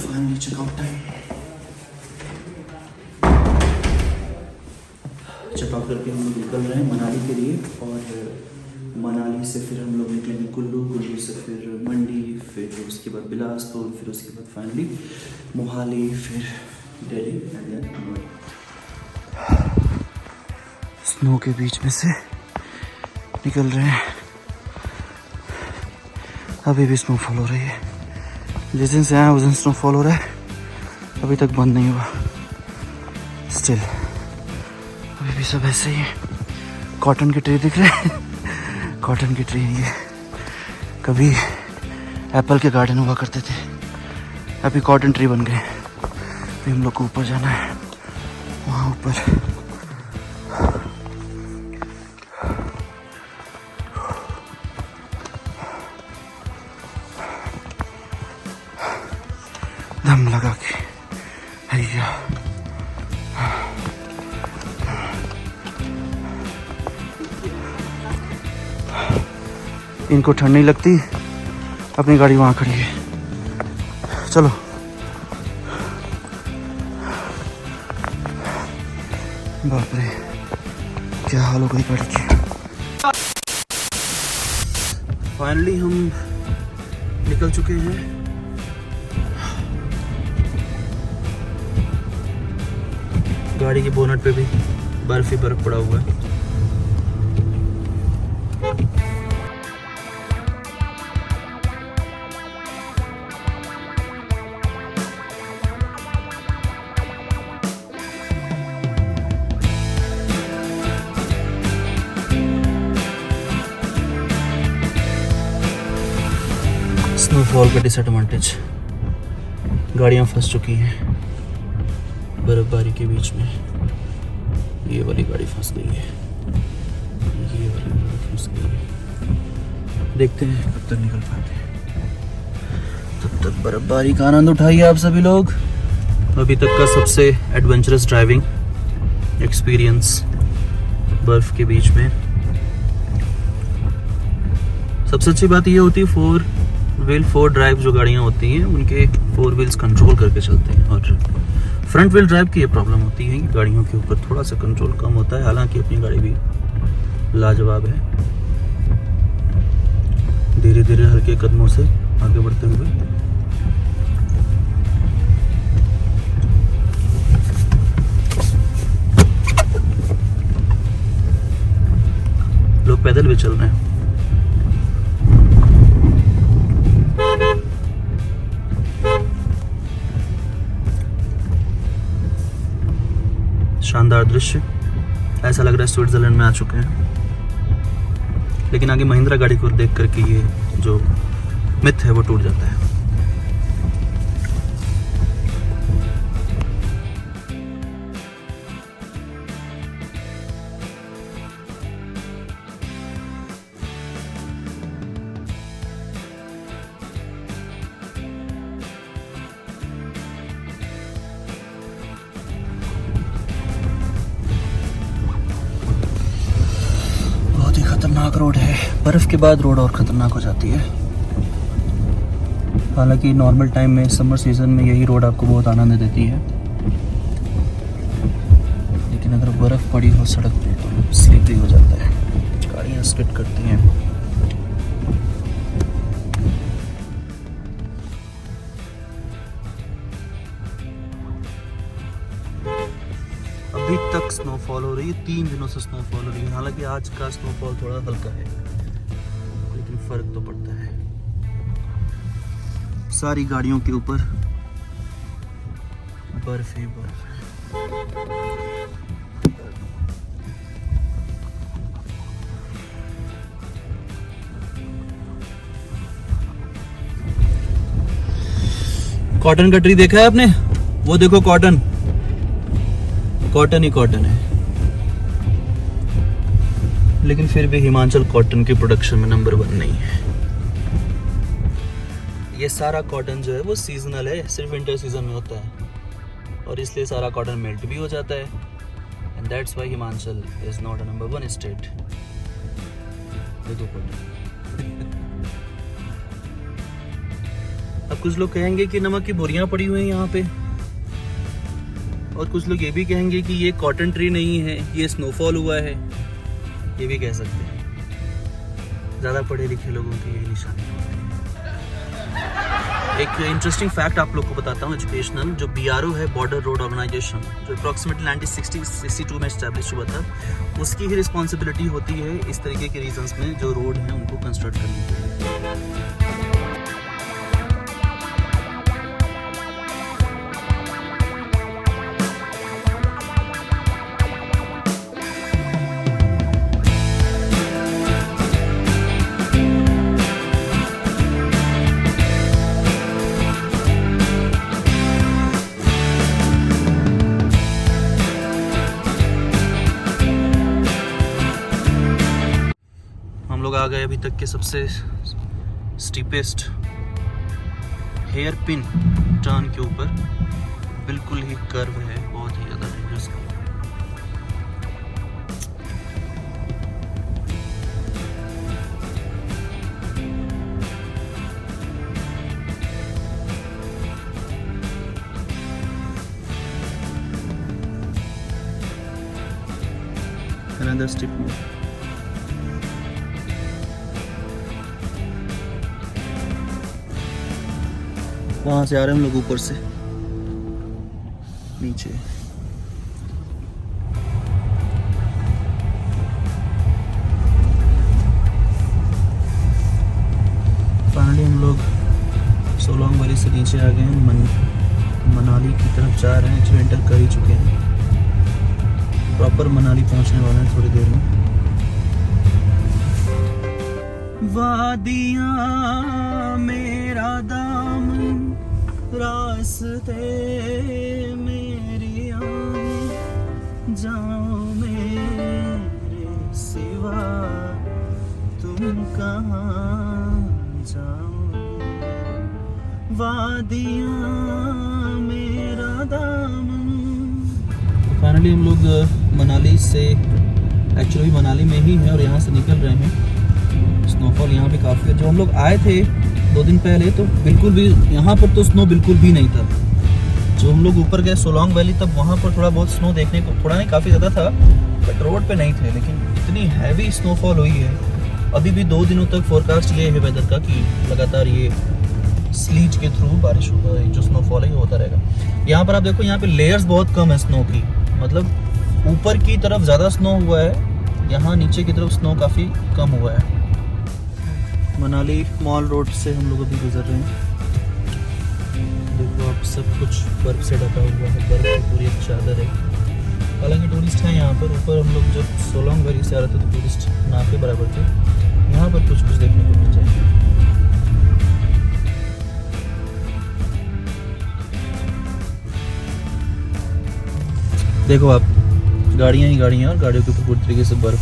Finally checkout time. Checkout करके हम लोग निकल रहे हैं मनाली के लिए, और मनाली से फिर हम लोग निकलेंगे कुल्लू, कुल्लू से फिर मंडी, फिर उसके बाद बिलासपुर, फिर उसके बाद फाइनली मोहाली, फिर Delhi and then Mumbai. Snow के बीच में से निकल रहे हैं। अभी भी स्नोफॉल हो रही है। जिस दिन से आया उस दिन स्नोफॉल हो रहा है, अभी तक बंद नहीं हुआ। स्टिल अभी भी सब ऐसे ही है। कॉटन के ट्री दिख रहे हैं कॉटन के ट्री ये कभी एप्पल के गार्डन हुआ करते थे, अभी कॉटन ट्री बन गए। अभी हम लोग को ऊपर जाना है, वहाँ ऊपर दम लगा के भैया। इनको ठंड नहीं लगती, अपनी गाड़ी वहाँ खड़ी है। चलो बाप रे क्या हाल हो गई गाड़ी की। फाइनली हम निकल चुके हैं। गाड़ी के बोनट पे भी बर्फ ही बर्फ पड़ा हुआ है। स्नोफॉल का डिसएडवांटेज, गाड़ियाँ फंस चुकी हैं बर्फबारी के बीच में। ये वाली गाड़ी फंस गई है, ये वाली गाड़ी फंस गई है। देखते हैं कब तक निकल पाते हैं। तब तक बर्फबारी का आनंद उठाइए आप सभी लोग। अभी तक का सबसे एडवेंचरस ड्राइविंग एक्सपीरियंस बर्फ के बीच में। सबसे अच्छी बात ये होती है 4 ड्राइव जो गाड़ियाँ होती हैं उनके 4 व्हील्स कंट्रोल करके चलते हैं, और फ्रंट व्हील ड्राइव की ये प्रॉब्लम होती है कि गाड़ियों के ऊपर थोड़ा सा कंट्रोल कम होता है। हालांकि अपनी गाड़ी भी लाजवाब है। धीरे धीरे हल्के कदमों से आगे बढ़ते हुए लोग पैदल भी चल रहे हैं। शानदार दृश्य, ऐसा लग रहा है स्विट्जरलैंड में आ चुके हैं। लेकिन आगे महिंद्रा गाड़ी को देख करके ये जो मिथ है वो टूट जाता है। खतरनाक रोड है। बर्फ के बाद रोड और खतरनाक हो जाती है। हालांकि नॉर्मल टाइम में समर सीजन में यही रोड आपको बहुत आनंद देती है, लेकिन अगर बर्फ पड़ी हो सड़क पे तो स्लिपरी हो जाता है, गाड़ियाँ स्किड करती हैं। अभी तक स्नोफॉल हो रही है, 3 दिनों से स्नोफॉल हो रही है। हालांकि आज का स्नोफॉल थोड़ा हल्का है, लेकिन फर्क तो पड़ता है। सारी गाड़ियों के ऊपर बर्फ ही बर्फ है। कॉटन का ट्री देखा है आपने? वो देखो कॉटन ही कॉटन है। लेकिन फिर भी हिमाचल कॉटन की प्रोडक्शन में नंबर 1 नहीं है। ये सारा कॉटन जो है वो सीजनल है, सिर्फ विंटर सीजन में होता है, और इसलिए सारा कॉटन मेल्ट भी हो जाता है। And that's why Himachal is not a number 1 state. देखो कॉटन। अब अब कुछ लोग कहेंगे कि नमक की बोरियां पड़ी हुई हैं यहाँ पे, और कुछ लोग ये भी कहेंगे कि ये कॉटन ट्री नहीं है, ये स्नोफॉल हुआ है। ये भी कह सकते हैं। ज़्यादा पढ़े लिखे लोगों की यही निशानी होती है। एक इंटरेस्टिंग फैक्ट आप लोग को बताता हूँ एजुकेशनल, जो BRO है, बॉर्डर रोड ऑर्गेनाइजेशन, जो अप्रॉक्सीमेटली 1962 में इस्टेब्लिश हुआ था, उसकी ही रिस्पॉन्सिबिलिटी होती है इस तरीके के रीजन्स में जो रोड हैं उनको कंस्ट्रक्ट करने के लिए। हम लोग आ गए अभी तक के सबसे स्टीपेस्ट हेयर पिन टर्न के ऊपर। बिल्कुल ही कर्व है, बहुत ही ज़्यादा डेंजरस। Another steep move. वहां से आ रहे हैं हम लोग ऊपर से नीचे। फाइनली हम लोग सोलोंग वैली से नीचे आ गए हैं, मनाली की तरफ जा रहे हैं। जो एंटर कर ही चुके हैं, प्रॉपर मनाली पहुंचने वाले हैं थोड़ी देर में। वादियाँ मेरा दामन, रास्ते मेरी आँखें, जाओ मेरे सिवा तुम कहाँ जाओ। वादियाँ मेरा दामन। फाइनली हम लोग मनाली से, एक्चुअली मनाली में ही है और यहाँ से निकल रहे हैं। स्नोफॉल यहाँ पे काफ़ी है। जो हम लोग आए थे 2 दिन पहले तो बिल्कुल भी यहाँ पर तो स्नो बिल्कुल भी नहीं था। जो हम लोग ऊपर गए सोलोंग वैली, तब वहाँ पर थोड़ा बहुत स्नो देखने को, थोड़ा नहीं काफ़ी ज़्यादा था, बट रोड पे नहीं थे। लेकिन इतनी हैवी स्नोफॉल हुई है। अभी भी 2 दिनों तक फोरकास्ट ये है वेदर का कि लगातार ये स्लीज के थ्रू बारिश होगा, जो स्नोफॉल है ये होता रहेगा। यहाँ पर आप देखो, यहाँ पे लेयर्स बहुत कम है स्नो की, मतलब ऊपर की तरफ ज़्यादा स्नो हुआ है, यहाँ नीचे की तरफ स्नो काफ़ी कम हुआ है। मनाली मॉल रोड से हम लोग अभी गुजर रहे हैं। देखो आप, सब कुछ बर्फ से ढका हुआ है, बर्फ की पूरी एक चादर है। हालांकि टूरिस्ट हैं यहाँ पर। ऊपर हम लोग जब सोलोंग वैली से आ रहे थे तो टूरिस्ट ना के बराबर थे। यहाँ पर कुछ देखने को मिल जाएगा। देखो आप, गाड़ियाँ ही गाड़ियाँ, और गाड़ियों के ऊपर पूरी तरीके से बर्फ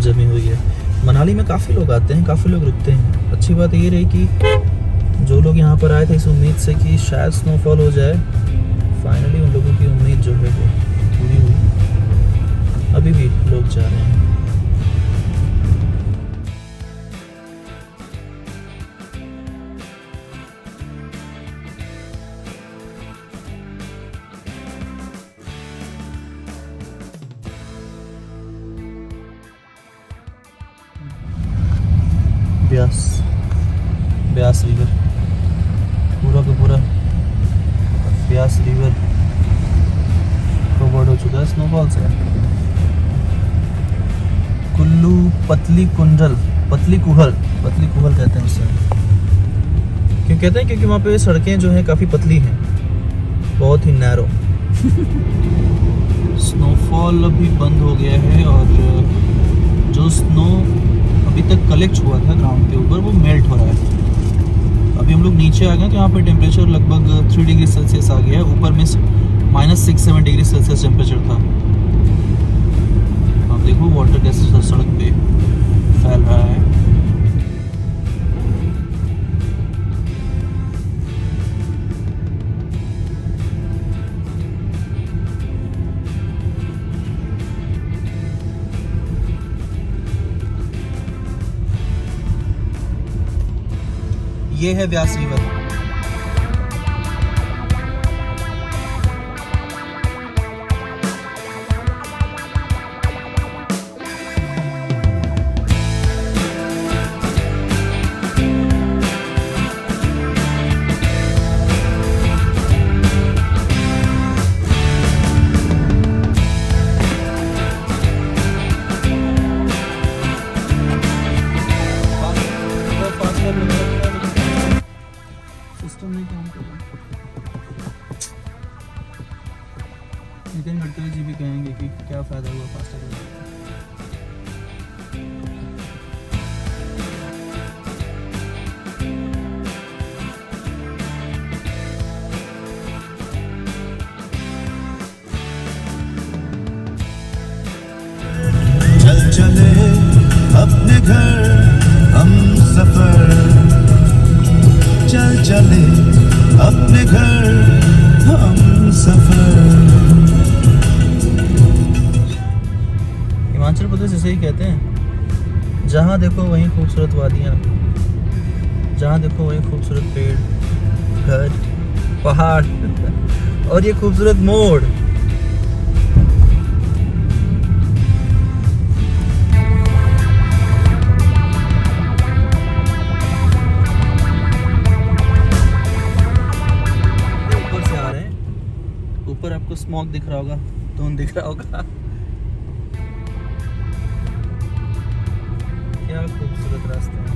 जमी हुई है। मनाली में काफ़ी लोग आते हैं, काफ़ी लोग रुकते हैं। अच्छी बात ये रही कि जो लोग यहाँ पर आए थे इस उम्मीद से कि शायद स्नोफॉल हो जाए, फाइनली उन लोगों की उम्मीद जो है वो पूरी हुई। अभी भी लोग जा रहे हैं। ब्यास रिवर, पूरा का पूरा ब्यास रिवर कवर्ड हो चुका है स्नोफॉल से। कुल्लू पतली कुंडल, पतली कुहल कहते हैं उसे। क्यों कहते हैं? क्योंकि वहाँ पे सड़कें जो हैं काफ़ी पतली हैं, बहुत ही नैरो। स्नोफॉल अभी बंद हो गया है और जो स्नो अभी तक कलेक्ट हुआ था ग्राउंड के ऊपर वो मेल्ट हो रहा है। अभी हम लोग नीचे आ गए तो यहाँ पे टेम्परेचर लगभग 3 डिग्री सेल्सियस आ गया है। ऊपर में -6-7 डिग्री सेल्सियस टेम्परेचर था। आप देखो वाटर कैसे सड़क पे फैल रहा है। ये है व्यास रिवर। सिस्टम नहीं काम कर रहा। नितिन गडकरी जी भी कहेंगे कि क्या फ़ायदा हुआ फास्टैग लगाने का। चल चले अपने घर हम सफर, चल चले अपने घर हम सफर। हिमाचल प्रदेश इसे ही कहते हैं, जहाँ देखो वहीं खूबसूरत वादियाँ, जहाँ देखो वहीं खूबसूरत पेड़, घर, पहाड़ और ये खूबसूरत मोड़। ऊपर से आ रहे हैं, ऊपर आपको स्मॉग दिख रहा होगा, धुंध दिख रहा होगा। क्या खूबसूरत रास्ते हैं।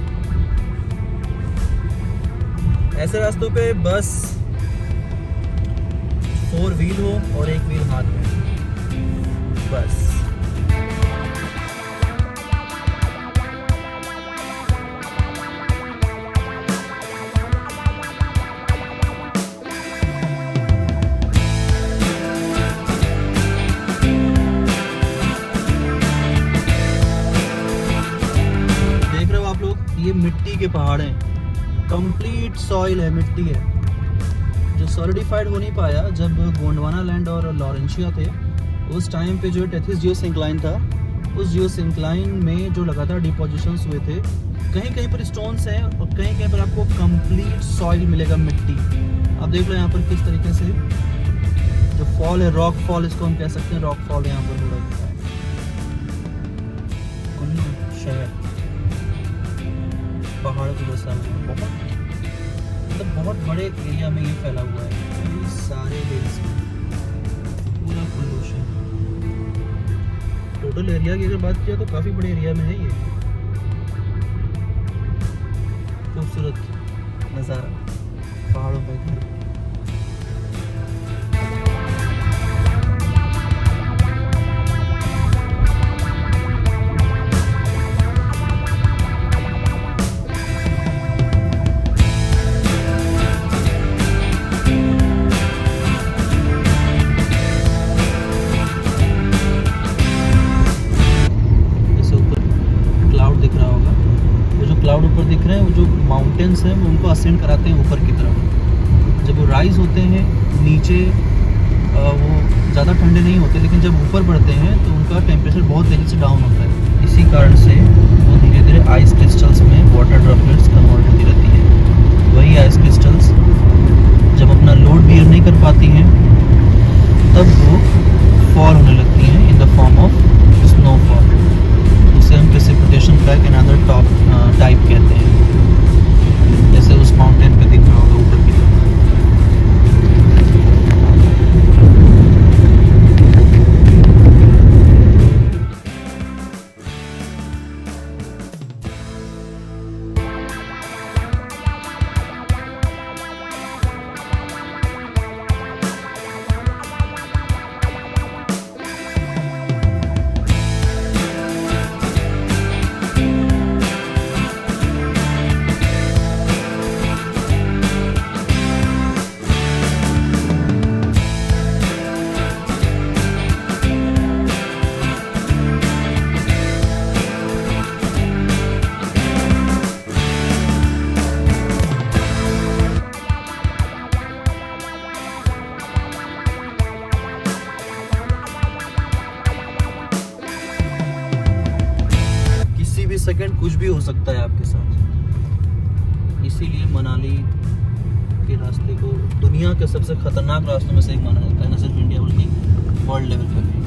ऐसे रास्तों पे बस 4 व्हील हो और 1 व्हील हाथ में, बस। देख रहे हो आप लोग, ये मिट्टी के पहाड़ हैं, कंप्लीट सॉइल है, मिट्टी है, जो सॉलिडिफाइड हो नहीं पाया। जब गोंडवाना लैंड और लॉरेंशिया थे उस टाइम पे जो टेथिस जियोसिंक्लाइन था, उस जियोसिंक्लाइन में जो लगातार डिपोजिशंस हुए थे, कहीं कहीं पर स्टोन्स हैं और कहीं कहीं पर आपको कंप्लीट सॉइल मिलेगा, मिट्टी। आप देख लो यहाँ पर किस तरीके से जो फॉल है, रॉक फॉल इसको हम कह सकते हैं, रॉक फॉल यहाँ पर हो रहा है। कुल्लू शहर पहाड़ों के बसा हुआ, बहुत मतलब बहुत बड़े एरिया में ये फैला हुआ है, ये सारे हिल्स में, पूरा कुल्लू शहर। टोटल एरिया की अगर बात किया तो काफ़ी बड़े एरिया में है ये। खूबसूरत नज़ारा, पहाड़ों पे घर। क्लाउड ऊपर दिख रहे हैं, वो जो माउंटेन्स हैं वो उनको असेंड कराते हैं ऊपर की तरफ। जब वो राइज होते हैं नीचे, वो ज़्यादा ठंडे नहीं होते, लेकिन जब ऊपर बढ़ते हैं तो उनका टेम्परेचर बहुत तेज़ी से डाउन होता है। इसी कारण से वो धीरे धीरे आइस क्रिस्टल्स में वाटर ड्रॉपलेट्स कन्वर्ट होती रहती है। वही आइस क्रिस्टल्स जब अपना लोड बियर नहीं कर पाती हैं तब वो फॉल होने लगती हैं in the form of snowfall. उसे हम precipitation pack and other top type कहते हैं। जैसे उस माउंटेन पे दिख रहा होगा ऊपर की तरफ। सेकंड कुछ भी हो सकता है आपके साथ। इसीलिए मनाली के रास्ते को दुनिया के सबसे खतरनाक रास्तों में से एक माना जाता है, न सिर्फ इंडिया बल्कि वर्ल्ड लेवल पर भी।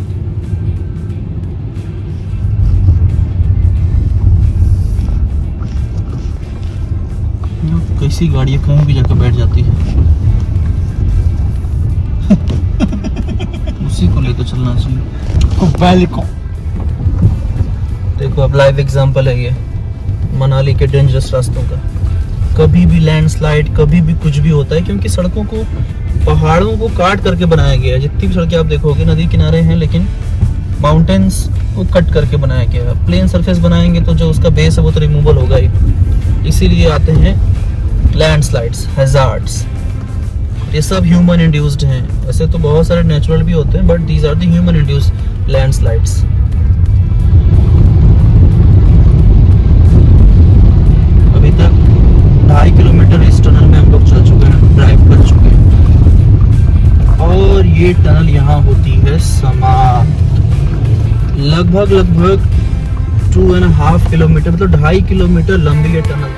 कैसी गाड़ियाँ कहीं भी जाकर बैठ जाती है। उसी को लेकर चलना चाहिए। देखो अब लाइव एग्जांपल है ये मनाली के डेंजरस रास्तों का। कभी भी लैंडस्लाइड, कभी भी कुछ भी होता है, क्योंकि सड़कों को, पहाड़ों को काट करके बनाया गया है। जितनी भी सड़कें आप देखोगे नदी किनारे हैं, लेकिन माउंटेन्स को कट करके बनाया गया है। प्लेन सरफेस बनाएंगे तो जो उसका बेस है वो तो रिमूवल होगा ही, इसीलिए आते हैं लैंडस्लाइड्स, हैजार्ड्स। ये सब ह्यूमन इंड्यूस्ड हैं। वैसे तो बहुत सारे नेचुरल भी होते हैं, but these are the human induced landslides. अभी तक 2.5 किलोमीटर इस टनल में हम लोग चल चुके हैं, ड्राइव कर चुके हैं, और ये टनल यहाँ होती है समाप्त। लगभग 2.5 किलोमीटर, मतलब 2.5 किलोमीटर लंबी ये टनल।